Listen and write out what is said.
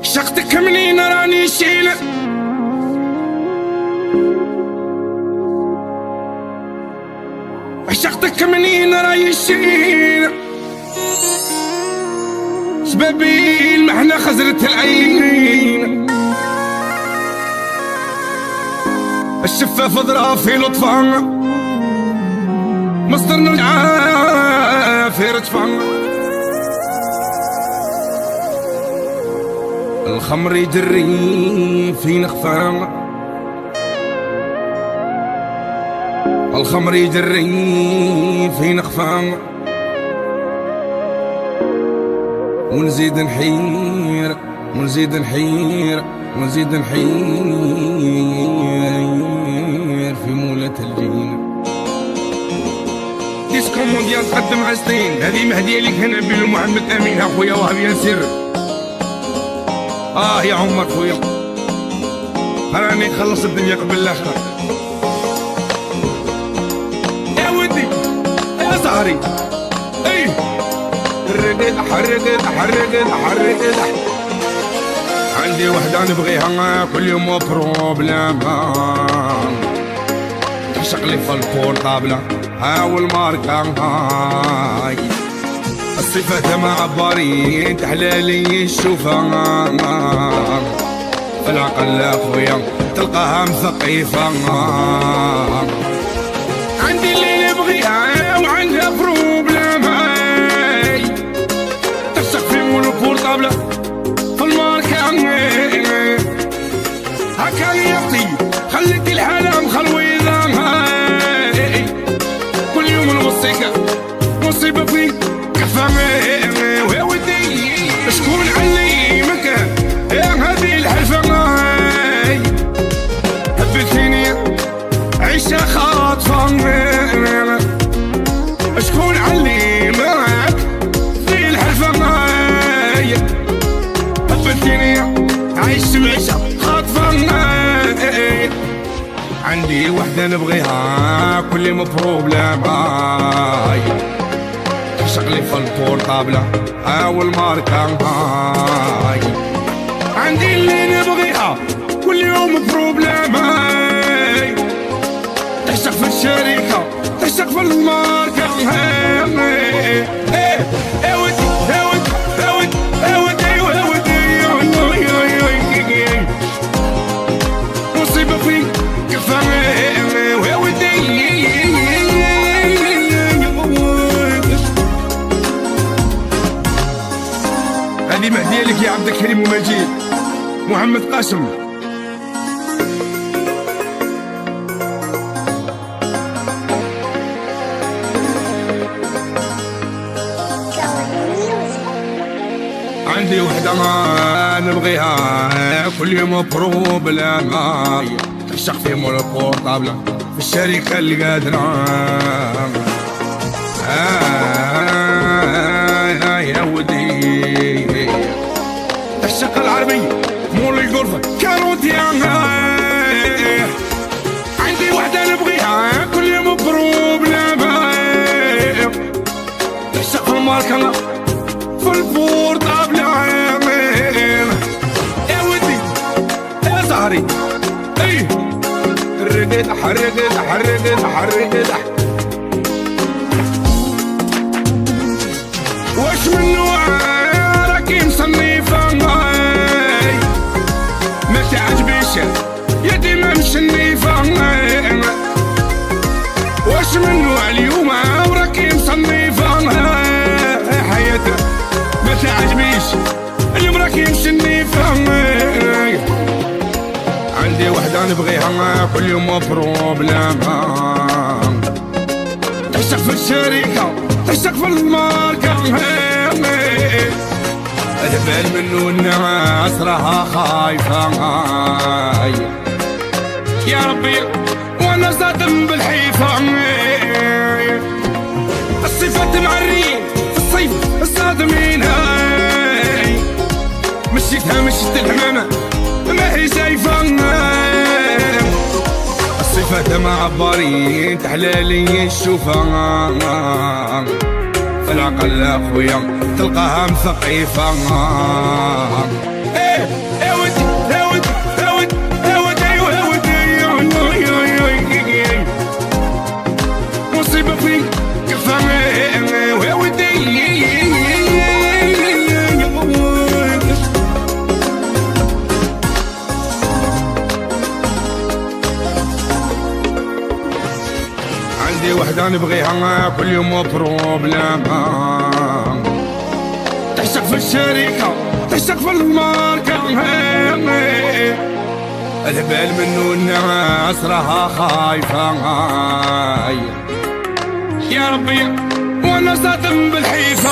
شقتك منين راني شيل عشقتك منين راي شيل شبابي المحنة خزرت العين الشفاف ظرافي لطفا مصدر نرجع في رجفا الخمر يجري في نخفا الخمر يجري في نخفا ونزيد نحير ونزيد نحير ونزيد نحير في مولة الجين. ديسكو مونديال تقدم عزتين، هذه مهدية لك هنا بن محمد امين اخويا وهب ياسر. يا عمر خويا راني نخلص الدنيا قبل الاخره. يا ودي يا زهري حرقت حرقت حرقت حرقت. عندي وحدة نبغيها كل يوم بروبلام، تعشق لي في البورطابلة والماركة هاي الصفات مع عبارين تحلالي الشوفة في العقل اخويا تلقاها مثقيفة. عندي اللي نبغيها وعندها بروبلام تعشق في مول البورطابلة في الماركة هكا يعطي خليتي الحالة مخلويضة كل يوم نوصيك مصيبة فيك كفا ويا ودي شكون علمك يا هذه الحلفة حبيتيني عيشة خاطفة شكون علمك في الحلفة حبيتيني عيش معيشة خاطفة. عندي وحدة نبغيها كل يوم بروبلام شغلي في البورطابلة والماركة هاي. عندي اللي نبغيها كل يوم بروبلام تعشق في الشركة تعشق في الماركة هاي. يا ودي يا ودي يا ودي يا ودي يا ودي مصيبة فيك كفا ويا ودي. هذه مهدية لك يا عبد الكريم ومجيد محمد قاسم. عندي وحدة ما نبغيها كل يوم بروبلام تعشق في مول البورطابلة في الشركة اللي قادرة يا ودي تعشق العربي مول الغرفة كاروتي. عندي وحدة نبغيها كل يوم بروبلام تعشق الماركة في البورطابلة يا ودي يا زهري حرقت حرقت حرقت حرقت. واش من نوع راكي مصنفة ما تعجبيش يا ديما مشنفة. واش من نوع اليوم راكي مصنفة حياتك ما تعجبيش اليوم راكي مشنفة. عندي وحدة نبغيها كل يوم بروبلام تعشق في الشركة تعشق في الماركة البال منو الناس راها خايفة. يا ربي وانا صادم بالحيفة الصفات معرين في الصيف الصادمين مشيتها مشيت الحمامة ما هي شايفة الصفات مع عبارين تحلالي الشوفة في العقل اخويا تلقاها مثقيفة. وحدة نبغيها كل يوم بروبلام. تعشق في الشركة تعشق في الماركة، الهبال منو الناس راها خايفة. يا ربي وانا صادم بالحيس